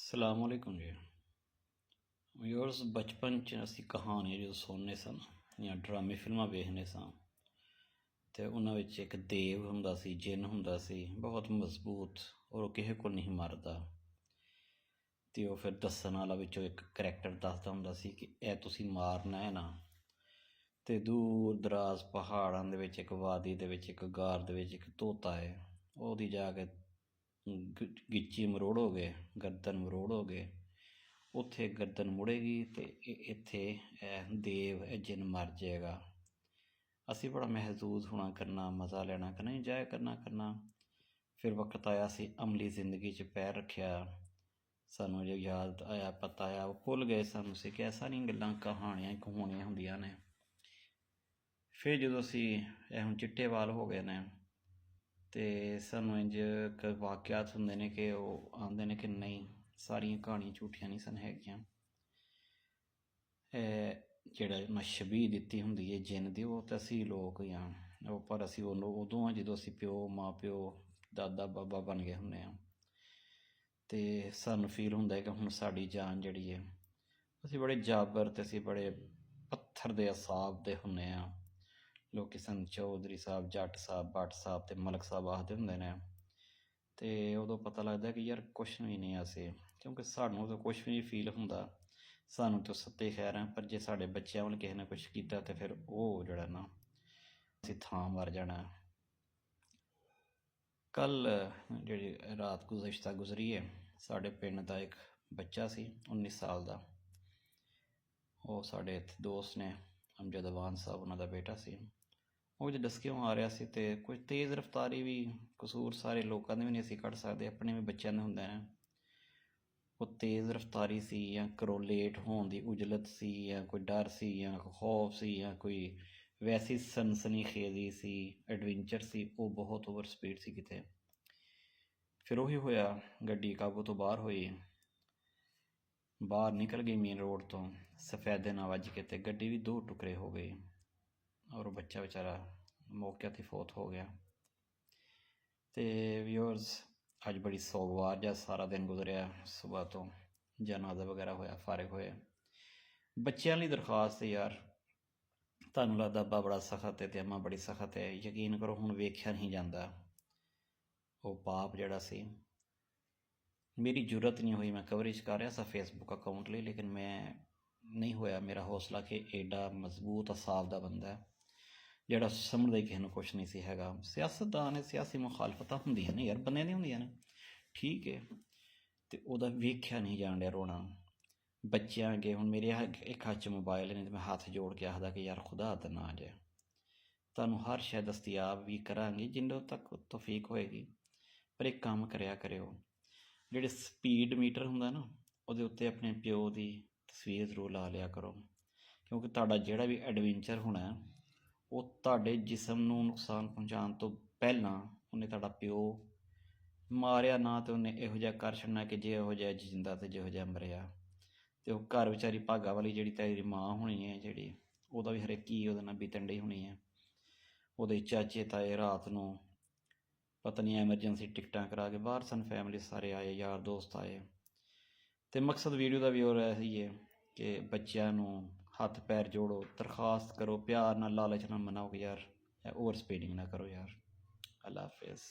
ਸਲਾਮੁਅਲੈਕੁਮ ਜੀ। ਯੂਅਰਸ, ਬਚਪਨ 'ਚ ਅਸੀਂ ਕਹਾਣੀਆਂ ਜਦੋਂ ਸੁਣਦੇ ਸਨ ਜਾਂ ਡਰਾਮੇ ਫਿਲਮਾਂ ਵੇਖਦੇ ਸਾਂ ਅਤੇ ਉਹਨਾਂ ਵਿੱਚ ਇੱਕ ਦੇਵ ਹੁੰਦਾ ਸੀ, ਜਿੰਨ ਹੁੰਦਾ ਸੀ, ਬਹੁਤ ਮਜ਼ਬੂਤ, ਔਰ ਉਹ ਕਿਸੇ ਕੋਲ ਨਹੀਂ ਮਰਦਾ। ਅਤੇ ਉਹ ਫਿਰ ਦੱਸਣ ਵਾਲਾ ਵਿੱਚੋਂ ਇੱਕ ਕਰੈਕਟਰ ਦੱਸਦਾ ਹੁੰਦਾ ਸੀ ਕਿ ਇਹ ਤੁਸੀਂ ਮਾਰਨਾ ਹੈ ਨਾ। ਅਤੇ ਦੂਰ ਦਰਾਜ਼ ਪਹਾੜਾਂ ਦੇ ਵਿੱਚ ਇੱਕ ਵਾਦੀ ਦੇ ਵਿੱਚ ਇੱਕ ਗਾਰ ਦੇ ਵਿੱਚ ਇੱਕ ਤੋਤਾ ਹੈ। ਉਹਦੀ ਜਾ ਕੇ ਗਿੱਚੀ ਮਰੋੜੋਗੇ, ਗਰਦਨ ਮਰੋੜੋਗੇ, ਉੱਥੇ ਗਰਦਨ ਮੁੜੇਗੀ ਅਤੇ ਇੱਥੇ ਇਹ ਦੇਵ ਇਹ ਜਿੰਨ ਮਰ ਜਾਏਗਾ। ਅਸੀਂ ਬੜਾ ਮਹਿਜ਼ੂਜ਼ ਹੋਣਾ ਕਰਨਾ, ਮਜ਼ਾ ਲੈਣਾ ਕਰਨਾ, ਇੰਜੋਏ ਕਰਨਾ। ਫਿਰ ਵਕਤ ਆਇਆ ਅਸੀਂ ਅਮਲੀ ਜ਼ਿੰਦਗੀ 'ਚ ਪੈਰ ਰੱਖਿਆ, ਸਾਨੂੰ ਜੋ ਯਾਦ ਆਇਆ, ਪਤਾ ਆਇਆ, ਉਹ ਭੁੱਲ ਗਏ ਸਾਨੂੰ ਸੀ ਕਿ ਐਸਾ ਨਹੀਂ, ਗੱਲਾਂ ਕਹਾਣੀਆਂ ਇੱਕ ਹੋਣੀਆਂ ਹੁੰਦੀਆਂ ਨੇ। ਫਿਰ ਜਦੋਂ ਅਸੀਂ ਇਹ ਹੁਣ ਚਿੱਟੇ ਵਾਲ ਹੋ ਗਏ ਨੇ ਅਤੇ ਸਾਨੂੰ ਇੰਝ ਵਾਕਿਆਤ ਹੁੰਦੇ ਨੇ ਕਿ ਉਹ ਆਉਂਦੇ ਨੇ ਕਿ ਨਹੀਂ, ਸਾਰੀਆਂ ਕਹਾਣੀਆਂ ਝੂਠੀਆਂ ਨਹੀਂ ਸਨ ਹੈਗੀਆਂ। ਜਿਹੜਾ ਮੈਂ ਛਬੀਹ ਦਿੱਤੀ ਹੁੰਦੀ ਹੈ ਜਿੰਨ ਦੀ, ਉਹ ਤਾਂ ਅਸੀਂ ਲੋਕ ਹੀ ਹਾਂ। ਉਹ ਪਰ ਅਸੀਂ ਉਹਨੂੰ ਉਦੋਂ ਹਾਂ ਜਦੋਂ ਅਸੀਂ ਪਿਓ, ਮਾਂ ਪਿਓ, ਦਾਦਾ ਬਾਬਾ ਬਣ ਗਏ ਹੁੰਦੇ ਹਾਂ ਅਤੇ ਸਾਨੂੰ ਫੀਲ ਹੁੰਦਾ ਕਿ ਹੁਣ ਸਾਡੀ ਜਾਨ ਜਿਹੜੀ ਹੈ, ਅਸੀਂ ਬੜੇ ਜਾਬਰ ਅਤੇ ਅਸੀਂ ਬੜੇ ਪੱਥਰ ਦੇ ਅਸਾਬ ਦੇ ਹੁੰਦੇ ਹਾਂ। ਲੋਕ ਸਾਨੂੰ ਚੌਧਰੀ ਸਾਹਿਬ, ਜੱਟ ਸਾਹਿਬ, ਭੱਟ ਸਾਹਿਬ ਅਤੇ ਮਲਕ ਸਾਹਿਬ ਆਖਦੇ ਹੁੰਦੇ ਨੇ। ਅਤੇ ਉਦੋਂ ਪਤਾ ਲੱਗਦਾ ਕਿ ਯਾਰ ਕੁਛ ਵੀ ਨਹੀਂ ਅਸੀਂ, ਕਿਉਂਕਿ ਸਾਨੂੰ ਤਾਂ ਕੁਛ ਵੀ ਨਹੀਂ ਫੀਲ ਹੁੰਦਾ, ਸਾਨੂੰ ਤਾਂ ਸੱਤੇ ਖੈਰ ਹੈ। ਪਰ ਜੇ ਸਾਡੇ ਬੱਚਿਆਂ ਵੱਲ ਕਿਸੇ ਨੇ ਕੁਛ ਕੀਤਾ ਤਾਂ ਫਿਰ ਉਹ ਜਿਹੜਾ ਨਾ, ਅਸੀਂ ਥਾਂ ਮਰ ਜਾਣਾ। ਕੱਲ੍ਹ ਜਿਹੜੀ ਰਾਤ ਗੁਜ਼ਸ਼ਤਾ ਗੁਜ਼ਰੀ ਹੈ, ਸਾਡੇ ਪਿੰਡ ਦਾ ਇੱਕ ਬੱਚਾ ਸੀ 19 ਸਾਲ ਦਾ। ਉਹ ਸਾਡੇ ਇੱਥੇ ਦੋਸਤ ਨੇ, ਅਮਜਦ ਅਵਾਨ ਸਾਹਿਬ, ਉਹਨਾਂ ਦਾ ਬੇਟਾ ਸੀ। ਉਹ ਜੇ ਡਸਕਿਓਂ ਆ ਰਿਹਾ ਸੀ ਅਤੇ ਕੁਝ ਤੇਜ਼ ਰਫਤਾਰੀ ਵੀ, ਕਸੂਰ ਸਾਰੇ ਲੋਕਾਂ ਦੇ ਵੀ ਨਹੀਂ ਅਸੀਂ ਕੱਢ ਸਕਦੇ, ਆਪਣੇ ਵੀ ਬੱਚਿਆਂ ਦੇ ਹੁੰਦੇ ਨੇ। ਉਹ ਤੇਜ਼ ਰਫਤਾਰੀ ਸੀ ਜਾਂ ਘਰੋਂ ਲੇਟ ਹੋਣ ਦੀ ਉਜਲਤ ਸੀ ਜਾਂ ਕੋਈ ਡਰ ਸੀ ਜਾਂ ਖੌਫ ਸੀ ਜਾਂ ਕੋਈ ਵੈਸੀ ਸਨਸਨੀਖੇਜ਼ੀ ਸੀ, ਐਡਵੈਂਚਰ ਸੀ, ਉਹ ਬਹੁਤ ਓਵਰ ਸਪੀਡ ਸੀ ਕਿਤੇ। ਫਿਰ ਉਹੀ ਹੋਇਆ, ਗੱਡੀ ਕਾਬੂ ਤੋਂ ਬਾਹਰ ਹੋਈ, ਬਾਹਰ ਨਿਕਲ ਗਈ ਮੇਨ ਰੋਡ ਤੋਂ, ਸਫੈਦੇ ਨਾਲ ਵੱਜ ਕੇ ਅਤੇ ਗੱਡੀ ਵੀ ਦੋ ਟੁਕੜੇ ਹੋ ਗਏ ਔਰ ਉਹ ਬੱਚਾ ਵਿਚਾਰਾ ਮੌਕੇ 'ਤੇ ਫੌਤ ਹੋ ਗਿਆ। ਅਤੇ ਵਿਊਅਰਸ, ਅੱਜ ਬੜੀ ਸੋਗਵਾਰ ਜਿਹਾ ਸਾਰਾ ਦਿਨ ਗੁਜ਼ਰਿਆ। ਸੁਬਾਹ ਤੋਂ ਜਨਾਜ਼ਾ ਵਗੈਰਾ ਹੋਇਆ, ਫਾਰਿਗ ਹੋਏ। ਬੱਚਿਆਂ ਲਈ ਦਰਖਾਸਤ ਹੈ ਯਾਰ, ਤੁਹਾਨੂੰ ਲੱਗਦਾ ਅੱਬਾ ਬੜਾ ਸਖਤ ਹੈ ਅਤੇ ਅੰਮਾ ਬੜੀ ਸਖਤ ਹੈ, ਯਕੀਨ ਕਰੋ ਹੁਣ ਵੇਖਿਆ ਨਹੀਂ ਜਾਂਦਾ ਉਹ ਪਾਪ ਜਿਹੜਾ ਸੀ। ਮੇਰੀ ਜ਼ਰੂਰਤ ਨਹੀਂ ਹੋਈ, ਮੈਂ ਕਵਰੇਜ ਕਰ ਰਿਹਾ ਸਾਂ ਫੇਸਬੁੱਕ ਅਕਾਊਂਟ ਲਈ, ਲੇਕਿਨ ਮੈਂ ਨਹੀਂ ਹੋਇਆ ਮੇਰਾ ਹੌਸਲਾ ਕਿ ਐਡਾ ਮਜ਼ਬੂਤ ਅਸਾਬ ਦਾ ਬੰਦਾ ਹੈ ਜਿਹੜਾ ਸਮਝਦਾ ਹੀ ਕਿਸੇ ਨੂੰ ਕੁਛ ਨਹੀਂ ਸੀ ਹੈਗਾ। ਸਿਆਸਤਦਾਨ ਨੇ, ਸਿਆਸੀ ਮੁਖਾਲਫਤਾਂ ਹੁੰਦੀਆਂ ਨੇ ਯਾਰ, ਬੰਦਿਆਂ ਦੀਆਂ ਹੁੰਦੀਆਂ ਨੇ, ਠੀਕ ਹੈ, ਅਤੇ ਉਹਦਾ ਵੇਖਿਆ ਨਹੀਂ ਜਾਣ ਡਿਆ ਰੋਣਾ। ਬੱਚਿਆਂ ਅੱਗੇ ਹੁਣ ਮੇਰੇ ਇੱਕ ਹੱਥ 'ਚ ਮੋਬਾਇਲ ਨੇ ਅਤੇ ਮੈਂ ਹੱਥ ਜੋੜ ਕੇ ਆਖਦਾ ਕਿ ਯਾਰ ਖੁਦਾ ਦਾ ਨਾ ਜਾਏ, ਤੁਹਾਨੂੰ ਹਰ ਸ਼ੈ ਦਸਤਿਆਬ ਵੀ ਕਰਾਂਗੇ ਜਿੰਦੋਂ ਤੱਕ ਤੌਫੀਕ ਹੋਏਗੀ। ਪਰ ਇੱਕ ਕੰਮ ਕਰਿਆ ਕਰਿਓ, ਜਿਹੜੇ ਸਪੀਡ ਮੀਟਰ ਹੁੰਦਾ ਨਾ, ਉਹਦੇ ਉੱਤੇ ਆਪਣੇ ਪਿਓ ਦੀ ਤਸਵੀਰ ਜ਼ਰੂਰ ਲਾ ਲਿਆ ਕਰੋ, ਕਿਉਂਕਿ ਤੁਹਾਡਾ ਜਿਹੜਾ ਵੀ ਐਡਵੈਂਚਰ ਹੋਣਾ ਉਹ ਤੁਹਾਡੇ ਜਿਸਮ ਨੂੰ ਨੁਕਸਾਨ ਪਹੁੰਚਾਉਣ ਤੋਂ ਪਹਿਲਾਂ ਉਹਨੇ ਤੁਹਾਡਾ ਪਿਓ ਮਾਰਿਆ ਨਾ, ਅਤੇ ਉਹਨੇ ਇਹੋ ਜਿਹਾ ਕਰ ਛੱਡਣਾ ਕਿ ਜੇ ਇਹੋ ਜਿਹਾ ਜਿੰਦਾ ਅਤੇ ਜਿਹੋ ਜਿਹਾ ਮਰਿਆ। ਅਤੇ ਉਹ ਘਰ ਵਿਚਾਰੀ ਭਾਗਾ ਵਾਲੀ ਜਿਹੜੀ ਤੇਰੀ ਮਾਂ ਹੋਣੀ ਹੈ, ਜਿਹੜੀ ਉਹਦਾ ਵੀ ਹਰੇਕ ਕੀ ਉਹਦੇ ਨਾਲ ਬੀਤਣ ਡਈ ਹੋਣੀ ਹੈ। ਉਹਦੇ ਚਾਚੇ ਤਾਏ ਰਾਤ ਨੂੰ ਪਤਾ ਨਹੀਂ ਐਮਰਜੈਂਸੀ ਟਿਕਟਾਂ ਕਰਾ ਕੇ ਬਾਹਰ ਸਨ, ਫੈਮਿਲੀ ਸਾਰੇ ਆਏ, ਯਾਰ ਦੋਸਤ ਆਏ। ਅਤੇ ਮਕਸਦ ਵੀਡੀਓ ਦਾ ਵੀ ਹੋਰ ਇਹੀ ਹੈ ਕਿ ਬੱਚਿਆਂ ਨੂੰ ਹੱਥ ਪੈਰ ਜੋੜੋ, ਦਰਖਾਸਤ ਕਰੋ, ਪਿਆਰ ਨਾਲ, ਲਾਲਚ ਨਾਲ ਮਨਾਓ ਕਿ ਯਾਰ ਓਵਰ ਸਪੀਡਿੰਗ ਨਾ ਕਰੋ ਯਾਰ। ਅੱਲਾ ਹਾਫਿਜ਼।